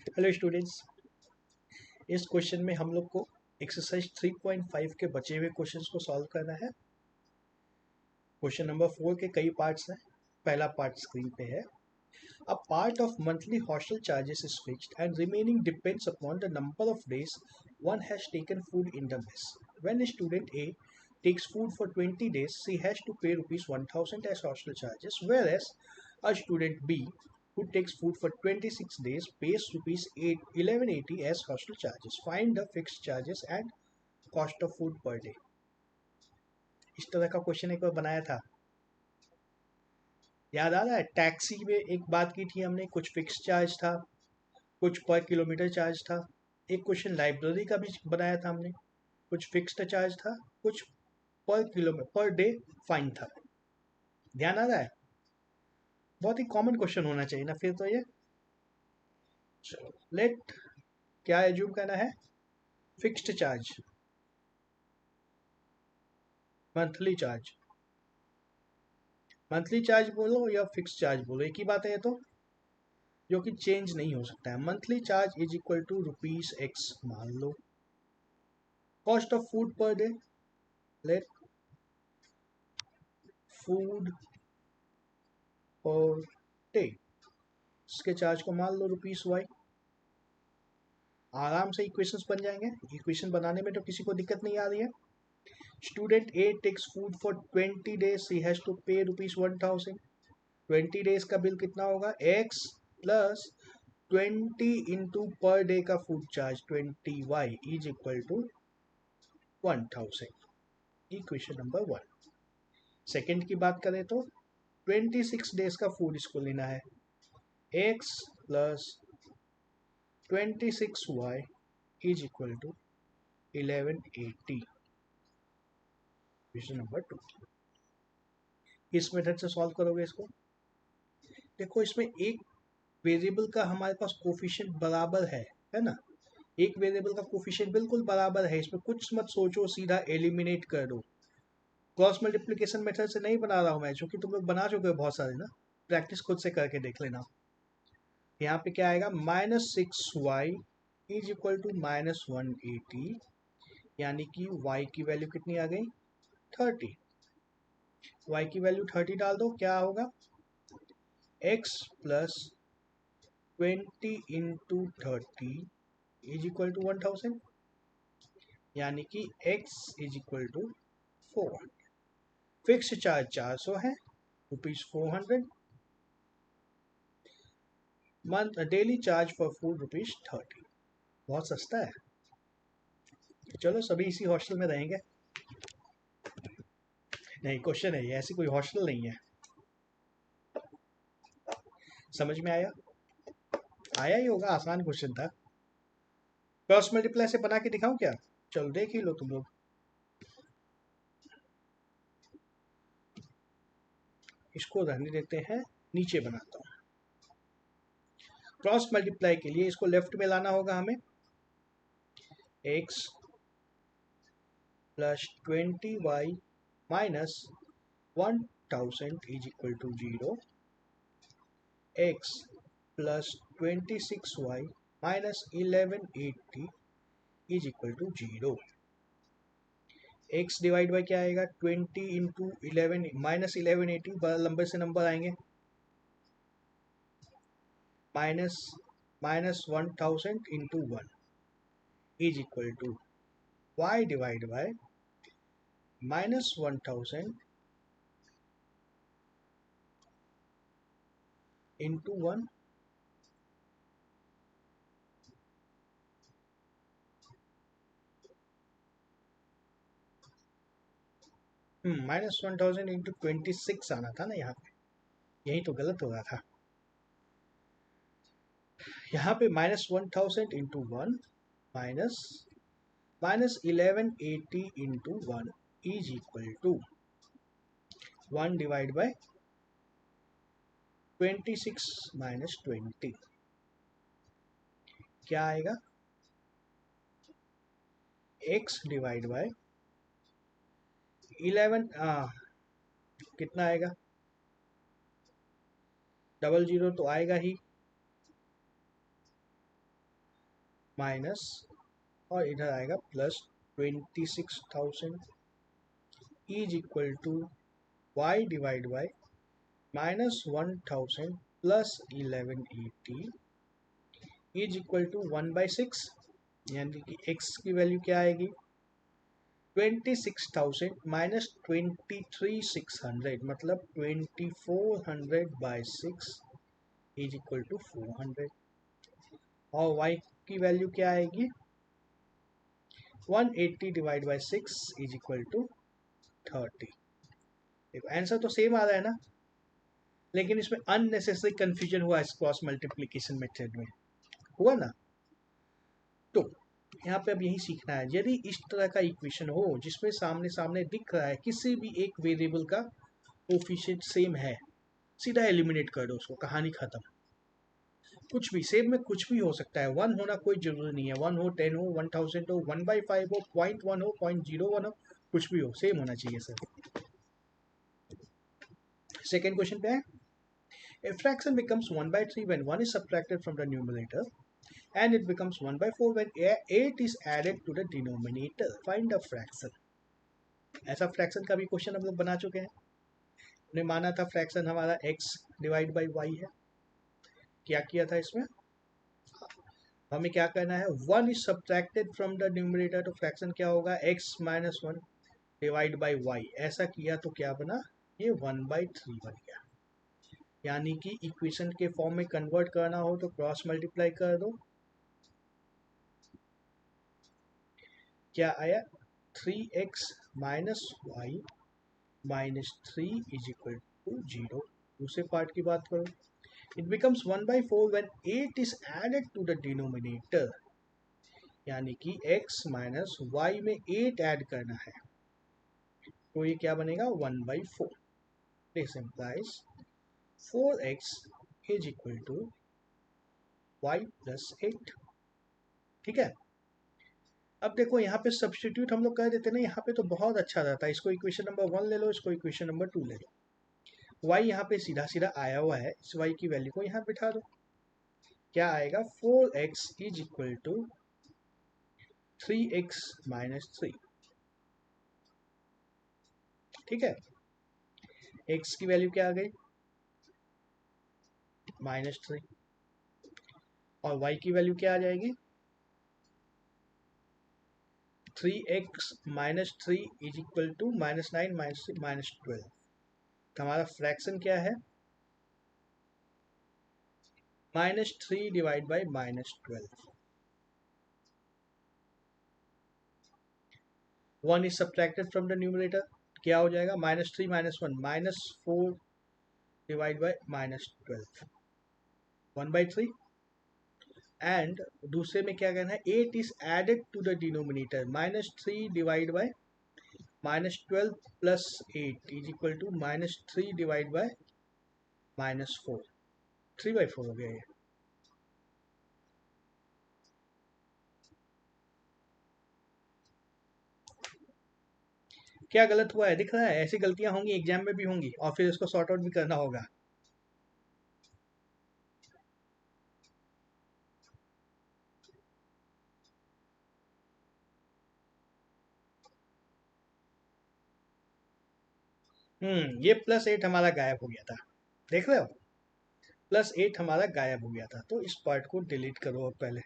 Hello students, इस question में हम लोग को एक्सरसाइज 3.5 के बचे हुए क्वेश्चंस को सॉल्व करना है। क्वेश्चन नंबर 4 के कई पार्ट्स हैं। पहला पार्ट स्क्रीन पे है। A part of monthly hostel charges is fixed and remaining depends upon the number of days one has taken food in the mess. When student A takes food for 20 days, she has to pay rupees 1000 as hostel charges, whereas a student B who takes food for 26 days pays rupees 1180 as hostel charges. Find the fixed charges and cost of food per day. इस तरह का question एक बार बनाया था, याद आ रहा है? Taxi में एक बात की थी हमने, कुछ फिक्स चार्ज था, कुछ पर किलोमीटर चार्ज था। एक क्वेश्चन लाइब्रेरी का भी बनाया था हमने, कुछ फिक्स्ड चार्ज था, कुछ पर किलोमीटर पर डे फाइन था। ध्यान आ रहा है? बहुत ही कॉमन क्वेश्चन होना चाहिए ना फिर तो ये। लेट क्या एज्यूम करना है? Fixed charge, monthly charge. Monthly charge बोलो या फिक्स चार्ज बोलो, एक ही बात है ये तो, जो कि चेंज नहीं हो सकता है। Monthly charge is equal to rupees X मान लो। Cost of food per day, let food per day, इसके चार्ज को मान लो रुपीज वाई। आराम से इक्वेशंस बन जाएंगे। इक्वेशन बनाने में तो किसी को दिक्कत नहीं आ रही है। Student a takes food for 20 days, he has to pay rupees 1000। 20 days का बिल कितना होगा? X plus 20 into per day का food charge 20y is equal to 1000। Equation number 1। Second की बात करें तो 26 डेज का फूड इसको लेना है, x plus 26y is equal to 1180। Question number 2। इस मेथड से सॉल्व करोगे इसको। देखो, इसमें एक वेरिएबल का हमारे पास कोफिशिएंट बराबर है ना। एक वेरिएबल का कोफिशिएंट बिल्कुल बराबर है, इसमें कुछ मत सोचो, सीधा एलिमिनेट कर दो। क्रॉस मल्टीप्लिकेशन मेथड से नहीं बना रहा हूँ मैं, क्योंकि तुम लोग बना चुके हो बहुत सारे ना। प्रैक्टिस खुद से करके देख लेना। यहाँ पे क्या आएगा? -6y इज इक्वल टू -180, यानी कि y की वैल्यू कितनी आ गई? 30। y की वैल्यू 30 डाल दो, क्या होगा? x plus 20 into 30 is equal to 1000, यानी कि x is equal to 400। Fix charge 400 है, ₹400। Month daily charge for food ₹30। बहुत सस्ता है। चलो सभी इसी हॉस्टल में रहेंगे। नहीं, क्वेश्चन है ये, ऐसी कोई हॉस्टल नहीं है। समझ में आया? आया ही होगा, आसान क्वेश्चन था। क्रॉस मल्टीप्लाई से बना के दिखाऊं क्या? चलो देख ही लो तुम लोग। इसको रहने देते हैं, नीचे बनाता हूँ। क्रॉस मल्टीप्लाई के लिए इसको लेफ्ट में लाना होगा हमें। x plus 20y minus 1000 is equal to 0। x plus 26y minus 1180 is equal to 0। x divide by क्या आएगा? 20 इंटू 11 माइनस 1180, बड़ा लंबे से नंबर आएंगे। Minus 1000 into 1 is equal to y divide by -1000 into 1 -1000 into 26 आना था ना यहाँ पे, यही तो गलत हो रहा था। यहाँ पे -1000 into 1 minus 1180 into 1 is equal to 1 divide by 26 minus 20, क्या आएगा? x डिवाइड बाय 11 कितना आएगा? 00 तो आएगा ही, माइनस और इधर आएगा plus 26,000 is equal to Y divide by minus 1,000 plus 1180 is equal to 1/6, यानी कि x की वैल्यू क्या आएगी 26,000 माइनस 23,600 मतलब 2400/6 इज इक्वल टू 400 और y की वैल्यू क्या आएगी 180 divide by 6 is equal to 30। देखो आंसर तो सेम आ रहा है ना, लेकिन इसमें अननेसेसरी कंफ्यूजन हुआ इस क्रॉस मल्टीप्लिकेशन मेथड में, हुआ ना। तो यहाँ पे अब यही सीखना है, यदि इस तरह का इक्वेशन हो जिसमें सामने सामने दिख रहा है किसी भी एक वेरिएबल का कोफिशिएंट सेम है, सीधा एलिमिनेट कर दो उसको, कहानी खत्म। कुछ भी सेम में कुछ भी हो सकता है, 1 होना कोई जरूरी नहीं है, 1 हो 10 हो 1000 हो 1/5 हो 0.1 हो 0.01 हो, कुछ भी हो सेम होना चाहिए सर। सेकेंड क्वेश्चन पे है, a fraction becomes 1/3 when 1 is subtracted from the numerator and it becomes 1/4 when 8 is added to the denominator. Find a fraction. ऐसा फ्रैक्शन का भी क्वेश्चन हम लोग बना चुके हैं। हमने माना था फ्रैक्शन हमारा x डिवाइड बाई y है। क्या किया था इसमें, हमें क्या करना है 1 is subtracted from the numerator, तो फ्रैक्शन क्या होगा x minus 1 divide by y। ऐसा किया तो क्या बना, ये 1/3 बन गया। यानी कि इक्वेशन के फॉर्म में कन्वर्ट करना हो तो क्रॉस मल्टीप्लाई कर दो, क्या आया 3x minus Y minus 3 is equal to 0। दूसरे पार्ट की बात करो, it becomes 1/4 when 8 is added to the denominator, यानी कि x माइनस वाई में 8 ऐड करना है, तो ये क्या बनेगा 1/4। This implies 4x is equal to y plus 8। ठीक है, अब देखो यहाँ पे सब्स्टिट्यूट हम लोग कर देते ना, यहाँ पे तो बहुत अच्छा रहता है। इसको इक्वेशन नंबर 1 ले लो, इसको इक्वेशन नंबर 2 ले लो। y यहाँ पे सीधा सीधा आया हुआ है, इस y की वैल्यू को यहाँ बिठा दो, क्या आएगा 4x is equal to 3x minus 3। ठीक है, x की वैल्यू क्या आ गई -3 और y की वैल्यू क्या आ जाएगी 3x minus 3 is equal to -9 minus 3 -12। तो हमारा फ्रैक्शन क्या है -3 divide by -12। 1 is subtracted from the numerator, क्या हो जाएगा -3 -1 -4 डिवाइड बाई -12 1/3। एंड दूसरे में क्या करना है 8 is added to the denominator, -3 divide by -12 plus 8 is equal to -3 divide by -4, 3/4 हो गया ये। क्या गलत हुआ है दिख रहा है, ऐसी गलतियां होंगी एग्जाम में भी होंगी और फिर इसको सॉर्ट आउट भी करना होगा। ये +8 हमारा गायब हो गया था, देख रहे हो +8 हमारा गायब हो गया था, तो इस पार्ट को डिलीट करो अब पहले।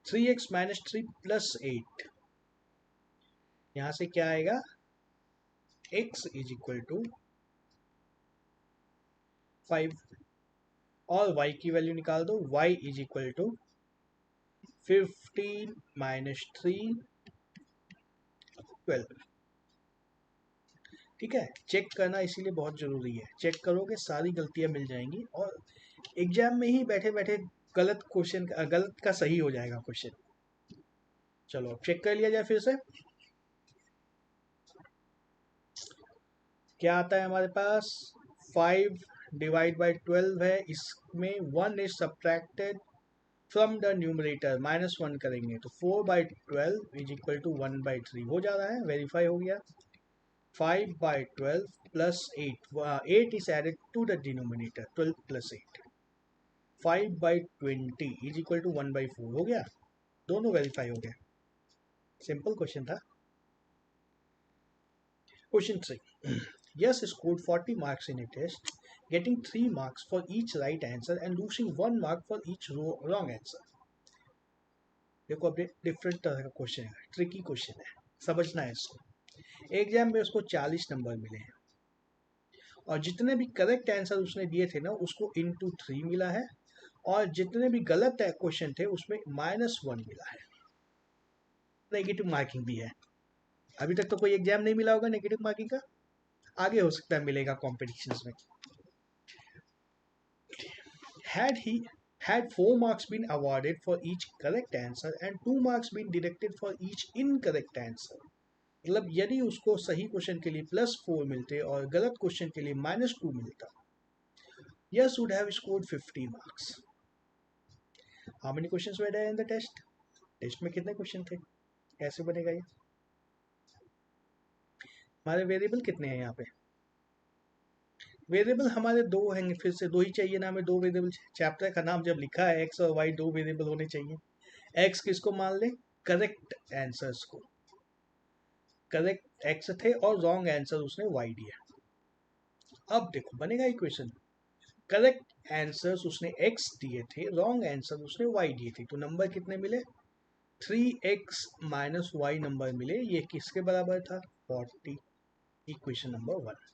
थ्री एक्स माइनस 3 प्लस 8, यहां से क्या आएगा x इज इक्वल टू 5 और y की वैल्यू निकाल दो, y is equal to 15 minus 3 12। ठीक है, चेक करना इसीलिए बहुत जरूरी है, चेक करोगे सारी गलतियां मिल जाएंगी और एग्जाम में ही बैठे बैठे गलत क्वेश्चन गलत का सही हो जाएगा क्वेश्चन। चलो अब चेक कर लिया जाए फिर से, क्या आता है हमारे पास 5 डिवाइड बाई 12 है, इसमें 1 is subtracted from the numerator, -1 करेंगे तो 4/12 इज इक्वल टू 1/3 हो जा रहा है, वेरीफाई हो गया। 5/12 plus 8. 8 is added to the denominator. 12 plus 8. 5/20 is equal to 1/4. हो गया, दोनों वेरीफाई हो गया. सिंपल क्वेश्चन था. Question 3. Yes scored 40 marks in a test, getting 3 marks for each right answer and losing 1 mark for each wrong answer. देखो अब different तरह का क्वेश्चन है, ट्रिकी क्वेश्चन है, समझना है इसको. एग्जाम में उसको 40 नंबर मिले हैं और जितने भी करेक्ट आंसर उसने दिए थे ना उसको इंटू 3 मिला है और जितने भी गलत क्वेश्चन थे उसमें -1 मिला है. नेगेटिव मार्किंग भी है. अभी तक तो कोई एग्जाम नहीं मिला होगा नेगेटिव मार्किंग का, आगे हो सकता है मिलेगा कॉम्पिटिशन्स में. Had 4 marks been awarded for each correct answer and 2 marks been deducted for each incorrect answer, मतलब यदि उसको सही क्वेश्चन के लिए +4 मिलते और गलत क्वेश्चन के लिए -2 मिलता, yes would have scored 50 marks. How many questions were there in the test? Test में कितने क्वेश्चन थे? कैसे बनेगा ये? हमारे वेरिएबल कितने हैं यहाँ पे? वेरिएबल हमारे दो हैं, फिर से दो ही चाहिए ना हमें, दो वेरिएबल. चैप्टर का नाम जब लिखा है एक्स और वाई, दो वेरिएबल होने चाहिए. एक्स किसको मान ले? करेक्ट आंसर्स को. करेक्ट एक्स थे और रॉन्ग आंसर उसने वाई दिया. अब देखो बनेगा इक्वेशन. करेक्ट आंसर्स उसने एक्स दिए थे, रॉन्ग आंसर उसने वाई दिए थे, तो नंबर कितने मिले? 3x माइनस वाई नंबर मिले. ये किसके बराबर था? 40. Equation number 1.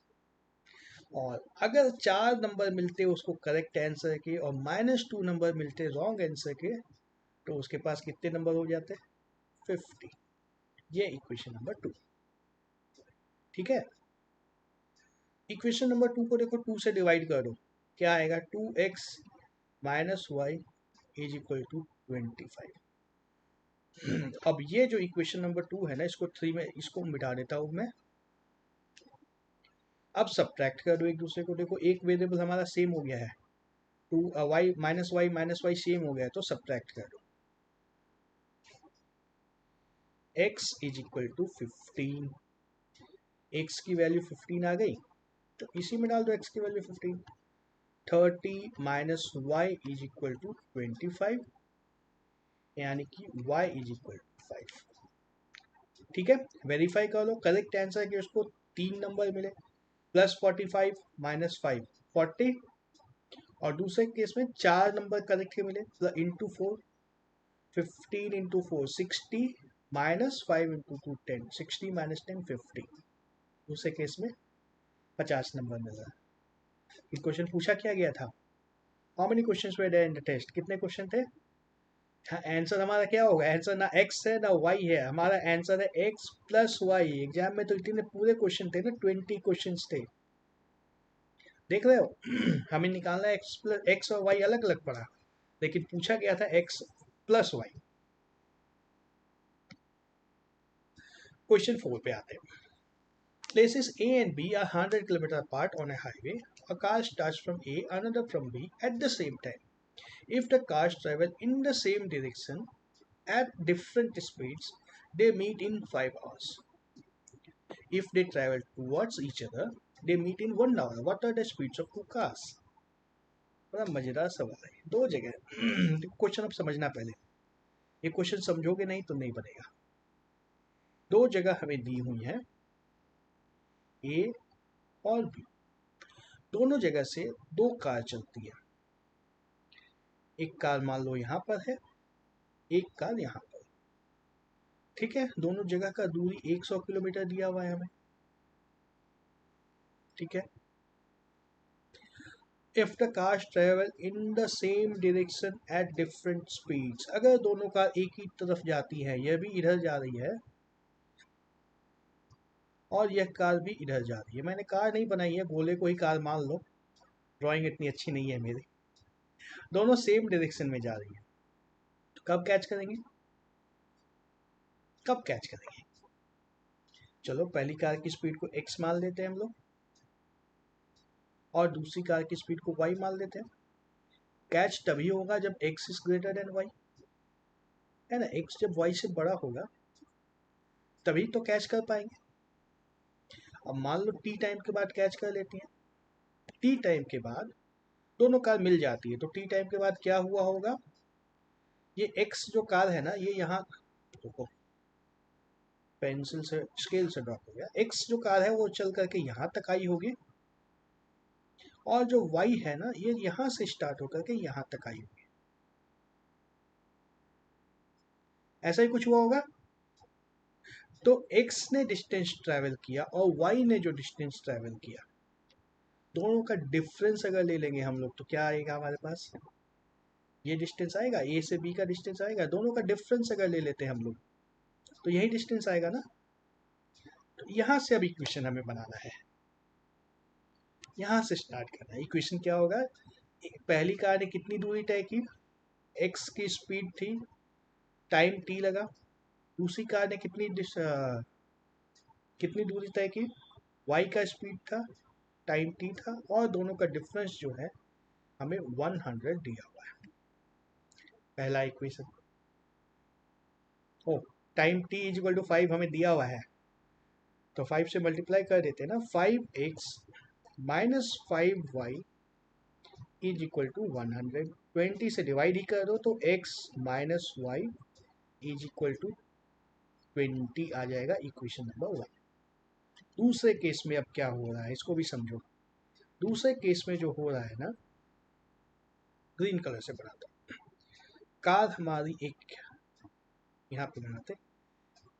और अगर 4 नंबर मिलते उसको करेक्ट आंसर के और -2 नंबर मिलते रॉन्ग आंसर के, तो उसके पास कितने नंबर हो जाते? 50. ये इक्वेशन नंबर 2. ठीक है. इक्वेशन नंबर 2 को देखो 2 से डिवाइड कर दो, क्या आएगा? 2x minus Y is equal to 25. अब ये जो इक्वेशन नंबर 2 है ना, इसको 3 में इसको मिटा देता हूँ मैं. अब सब्ट्रैक्ट कर दो एक दूसरे को. देखो एक वेरिएबल हमारा सेम हो गया है, 2 वाई माइनस वाई सेम हो गया है, तो सब्ट्रैक्ट कर दो. x is equal to 15. x की वैल्यू 15 आ गई, तो इसी में डाल दो x की value 15. 30 minus Y is equal to 25, यानी कि y इज इक्वल टू 5. ठीक है. वेरीफाई कर लो. करेक्ट आंसर के उसको 3 नंबर मिले, +45 माइनस 5 40, और दूसरे केस में 4 नंबर करेक्ट के मिले, into 4 15 into 4 60 minus 5 into 2 10, 60 minus 10 50. दूसरे केस में 50 नंबर मिल रहा है. क्वेश्चन पूछा क्या गया था? How many questions were there in the test? कितने क्वेश्चन थे? आंसर हमारा क्या होगा? आंसर ना x है ना y है, हमारा आंसर है x प्लस वाई. एग्जाम में तो इतने पूरे क्वेश्चन थे ना, 20 क्वेश्चन थे. देख रहे हो? हमें निकालना है x और y अलग अलग पड़ा, लेकिन पूछा गया था x प्लस वाई. क्वेश्चन 4 पे आते हैं. Places A and B are 100 km apart on a highway. A car starts from A, another from B at the same time. If the cars travel in the same direction at different speeds, they meet in 5 hours. If they travel towards each other, they meet in 1 hour. What are the speeds of 2 cars? बड़ा मजेदार सवाल है. दो जगह question अब समझना पहले. ये क्वेश्चन समझोगे नहीं तो नहीं बनेगा. दो जगह हमें दी हुई है, A और B. दोनों जगह से 2 कार चलती है. एक कार मान लो यहाँ पर है, एक कार यहाँ पर. ठीक है. दोनों जगह का दूरी 100 किलोमीटर दिया हुआ है हमें. ठीक है. If the cars travel in the same direction at different speeds, अगर दोनों कार एक ही तरफ जाती है, यह भी इधर जा रही है और यह कार भी इधर जा रही है. मैंने कार नहीं बनाई है, गोले को ही कार मान लो, ड्राइंग इतनी अच्छी नहीं है मेरी. दोनों सेम डायरेक्शन में जा रही है, तो कब कैच करेंगे? कब कैच करेंगे? चलो पहली कार की स्पीड को x मान लेते हैं हम लोग, और दूसरी कार की स्पीड को y मान लेते हैं. कैच तभी होगा जब x is greater than y, है ना. x जब y से बड़ा होगा तभी तो कैच कर पाएंगे. अब मान लो टी टाइम के बाद कैच कर लेती हैं, टी टाइम के बाद दोनों कार मिल जाती है, तो टी टाइम के बाद क्या हुआ होगा, ये एक्स जो कार है ना, ये यहाँ देखो पेंसिल से स्केल से ड्रॉप हो गया, एक्स जो कार है वो चल करके यहाँ तक आई होगी, और जो वाई है ना ये यहाँ से स्टार्ट होकर के यहाँ तक आई होगी, ऐसा ही कुछ हुआ होगा। तो x ने डिस्टेंस ट्रैवल किया और y ने जो डिस्टेंस ट्रैवल किया, दोनों का डिफरेंस अगर ले लेंगे हम लोग तो क्या आएगा हमारे पास, ये डिस्टेंस आएगा, a से b का डिस्टेंस आएगा, दोनों का डिफरेंस अगर ले लेते हैं हम लोग तो यही डिस्टेंस आएगा ना। तो यहाँ से अब इक्वेशन हमें बनाना है, यहाँ से स्टार्ट करना है। इक्वेशन क्या होगा, पहली कार ने कितनी दूरी तय की, x की स्पीड थी, टाइम t लगा, दूसरी कार ने कितनी दूरी तय की, y का स्पीड था, टाइम t था, और दोनों का डिफरेंस जो है हमें 100 दिया हुआ है, पहला इक्वेशन। ओ time t is equal to 5 हमें दिया हुआ है, तो 5 से मल्टीप्लाई कर देते हैं ना, 5x minus 5y is equal to 100, 20 से डिवाइड ही कर दो तो x minus Y is equal to 20 आ जाएगा, इक्वेशन नंबर 1। दूसरे केस में अब क्या हो रहा है इसको भी समझो, दूसरे केस में जो हो रहा है ना, ग्रीन कलर से बनाता हूँ, कार हमारी एक यहाँ पे बनाते,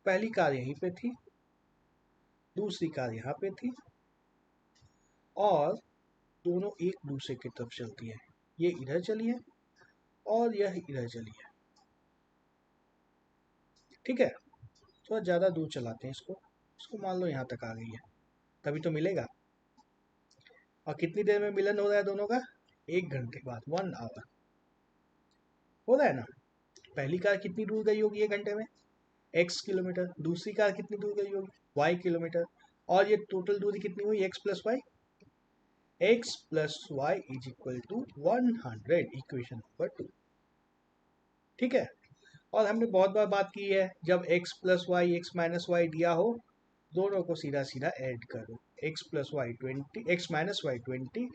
पहली कार यहीं पे थी, दूसरी कार यहाँ पे थी, और दोनों एक दूसरे की तरफ चलती है, ये इधर चली है और यह इधर चली है, ठीक है। थोड़ा ज़्यादा दूर चलाते हैं इसको, इसको मान लो यहाँ तक आ गई है, तभी तो मिलेगा। और कितनी देर में मिलन हो रहा है दोनों का, 1 घंटे बाद, 1 आवर हो रहा है ना। पहली कार कितनी दूर गई होगी 1 घंटे में, x किलोमीटर, दूसरी कार कितनी दूर गई होगी, y किलोमीटर, और ये टोटल दूरी कितनी हुई, x plus Y, x plus Y is equal to 100, equation number 2, ठीक है। और हमने बहुत बार बात की है, जब x plus Y X minus Y दिया हो, दोनों को सीधा सीधा ऐड करो, x plus Y 20, x minus Y 20,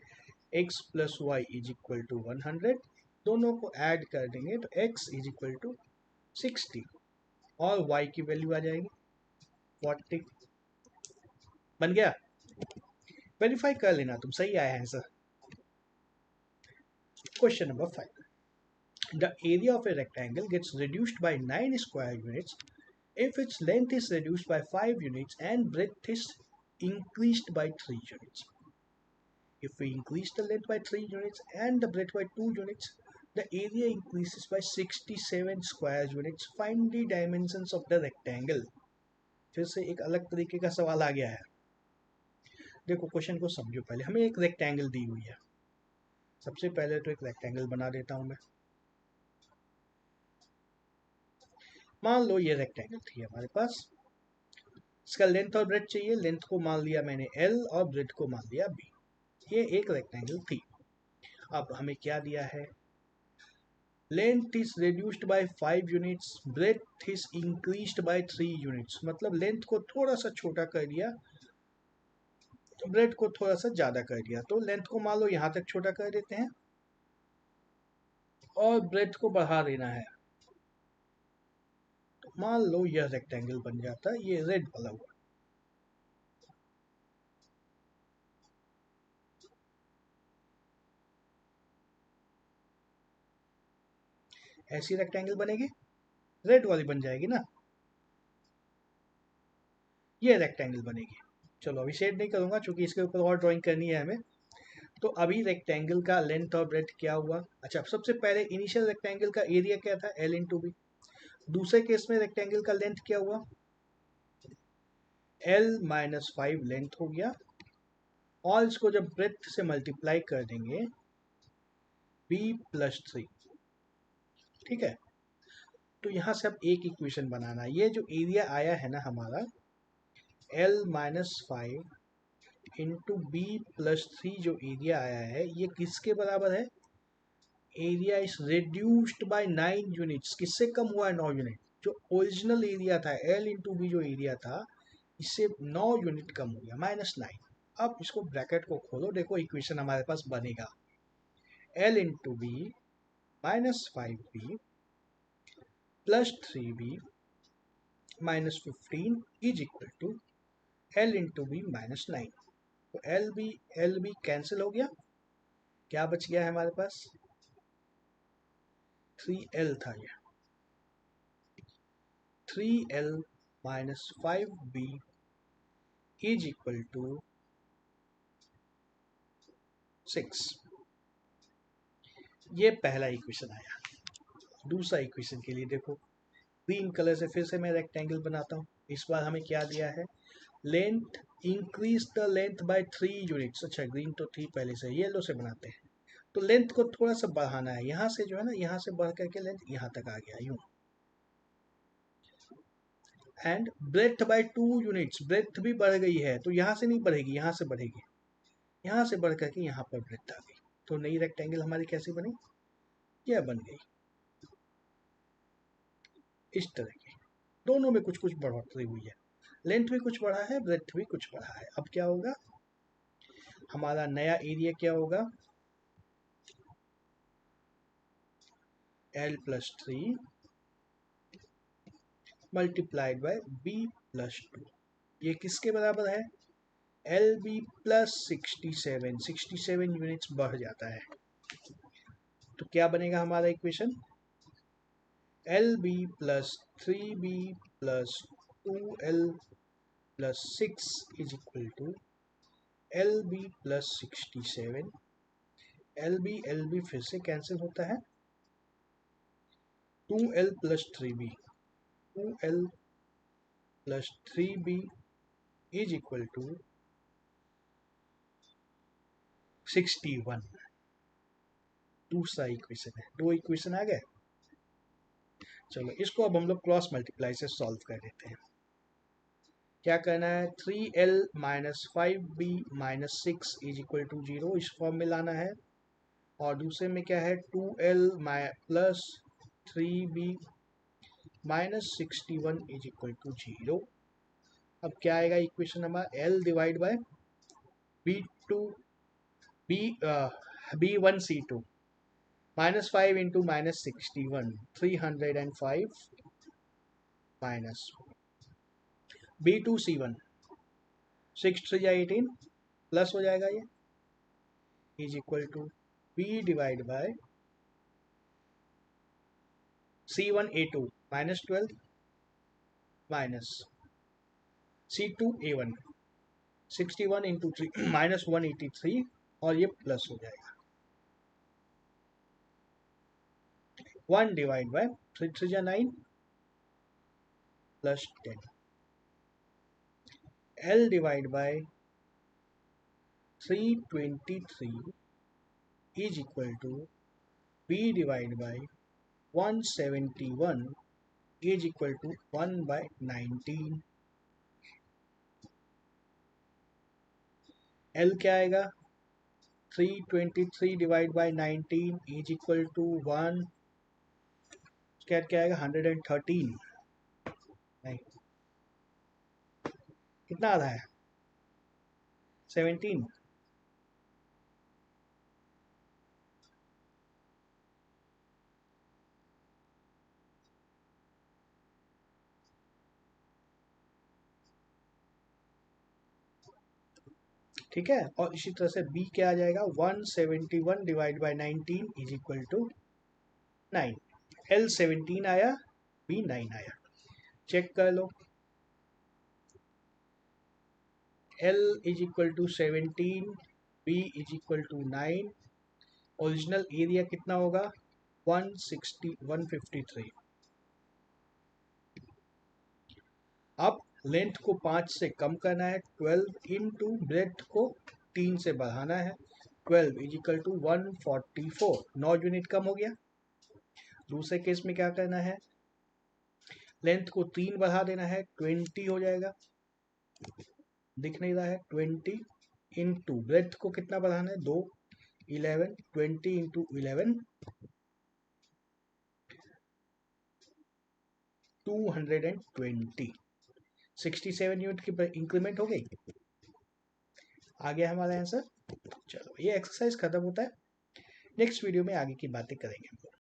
x plus Y is equal to 100, दोनों को ऐड कर देंगे तो x इज इक्वल टू 60 और y की वैल्यू आ जाएगी 40, बन गया। वेरीफाई कर लेना तुम, सही आया answer. Question number 5, the area of a rectangle gets reduced by 9 square units if its length is reduced by 5 units and breadth is increased by 3 units. If we increase the length by 3 units and the breadth by 2 units, the area increases by 67 square units. Find the dimensions of the rectangle. फिर से एक अलग तरीके का सवाल आ गया है। देखो क्वेश्चन को समझो, पहले हमें एक रेक्टेंगल दी हुई है, सबसे पहले तो एक रेक्टेंगल बना देता हूं मैं। मान लो ये रेक्टेंगल थी हमारे पास, इसका लेंथ और ब्रेथ चाहिए, लेंथ को मान लिया मैंने L और ब्रेथ को मान लिया B। ये एक रेक्टेंगल थी। अब हमें क्या दिया है, length is reduced by 5 units, breadth is increased by 3 units, मतलब लेंथ को थोड़ा सा छोटा कर दिया, ब्रेथ को थोड़ा सा ज्यादा कर दिया, तो लेंथ को मान लो यहाँ तक छोटा कर देते हैं और ब्रेथ को बढ़ा देना है, तो मान लो यह रेक्टेंगल बन जाता है, ये रेड वाला हुआ। ऐसी रेक्टेंगल बनेगी, रेड वाली बन जाएगी ना, ये रेक्टेंगल बनेगी। चलो अभी शेड नहीं करूंगा क्योंकि इसके ऊपर और ड्राइंग करनी है हमें। तो अभी रेक्टेंगल का लेंथ और ब्रेथ क्या हुआ, अच्छा सबसे पहले इनिशियल रेक्टेंगल का एरिया क्या था, L इंटू बी। दूसरे केस में रेक्टेंगल का लेंथ क्या हुआ, L माइनस 5 लेंथ हो गया, और इसको जब ब्रेथ से मल्टीप्लाई कर देंगे B प्लस 3, ठीक है। तो यहाँ से अब एक इक्वेशन बनाना है, ये जो एरिया आया है ना हमारा L minus 5 into B plus 3, जो एरिया आया है ये किसके बराबर है, area is reduced by 9 units, किससे कम हुआ है 9 यूनिट, जो ओरिजिनल एरिया था L इंटू बी जो एरिया था इससे 9 यूनिट कम हो गया, -9। अब इसको ब्रैकेट को खोलो, देखो इक्वेशन हमारे पास बनेगा L into B -5b plus 3b -15 is equal to L into B -9। तो एल बी कैंसिल हो गया, क्या बच गया है हमारे पास, 3L था ये, 3L -5b is equal to 6। ये पहला इक्वेशन आया। दूसरा इक्वेशन के लिए देखो, ग्रीन कलर से फिर से मैं रेक्टेंगल बनाता हूँ। इस बार हमें क्या दिया है, length increase the length bye 3 units. अच्छा ग्रीन तो थी पहले से, येलो से बनाते हैं। तो लेंथ को थोड़ा सा बढ़ाना है, यहाँ से जो है ना, यहाँ से बढ़ करके लेंथ यहाँ तक आ गया यूँ। And breadth by 2 units, breadth भी बढ़ गई है, तो यहाँ से नहीं बढ़ेगी, यहाँ से बढ़ेगी, यहाँ से बढ़ करके यहाँ पर ब्रेथ आ गई। तो नई रेक्टेंगल हमारी कैसी बनी, यह बन गई इस तरह की। दोनों में कुछ कुछ बढ़ोतरी हुई है, लेंथ भी कुछ बढ़ा है, ब्रेथ भी कुछ बढ़ा है। अब क्या होगा, हमारा नया एरिया क्या होगा, L plus 3 multiplied by B plus 2। ये किसके बराबर है, एल बी प्लस 67, 67 यूनिट्स बढ़ जाता है। तो क्या बनेगा हमारा equation, L B plus 3b plus 2L plus 6 is equal to L B plus 67। L B फिर से कैंसिल होता है, 2L plus 3b, 2L plus 3b is equal to 61। दूसरा इक्वेशन है, दो इक्वेशन आ गए। चलो इसको अब हम लोग क्रॉस मल्टीप्लाई से सॉल्व कर देते हैं। क्या करना है, 3L minus 5b minus 6 is equal to 0, इस फॉर्म में लाना है। और दूसरे में क्या है, 2L plus 3b minus 61 is equal to 0। अब क्या आएगा इक्वेशन हमारा, L divide by B2 B1C2 -5 into -61, 305 minus B2C1 6 3 18 plus हो जाएगा ये, is equal to B divide by C1A2 -12 minus C2A1 61 into 3 -183, और ये प्लस हो जाएगा 1 divide by 3 3 9 plus 10। L divide by 323 is equal to B divide by 171 is equal to 1/19। L क्या आएगा, 323 divide by 19 is equal to 1, क्या क्या आएगा 113, नहीं कितना आ रहा है 17। ठीक है, और इसी तरह से B क्या आ जाएगा, 171 divide by 19 is equal to 9। L 17 आया, B 9 आया, चेक कर लो। L is equal to 17, B is equal to 9, original area कितना होगा 160 153। अब लेंथ को 5 से कम करना है, 12 इंटू ब्रेथ को 3 से बढ़ाना है, 12 इज इक्वल टू 144, 9 यूनिट कम हो गया। दूसरे केस में क्या करना है, लेंथ को 3 बढ़ा देना है, 20 हो जाएगा, दिख नहीं रहा है, 20 इंटू ब्रेथ को कितना बढ़ाना है 2, 11, 20 इंटू 11 220। 67 यूनिट की इंक्रीमेंट हो गई। आ गया हमारा आंसर। चलो ये एक्सरसाइज खत्म होता है, नेक्स्ट वीडियो में आगे की बातें करेंगे हम लोग।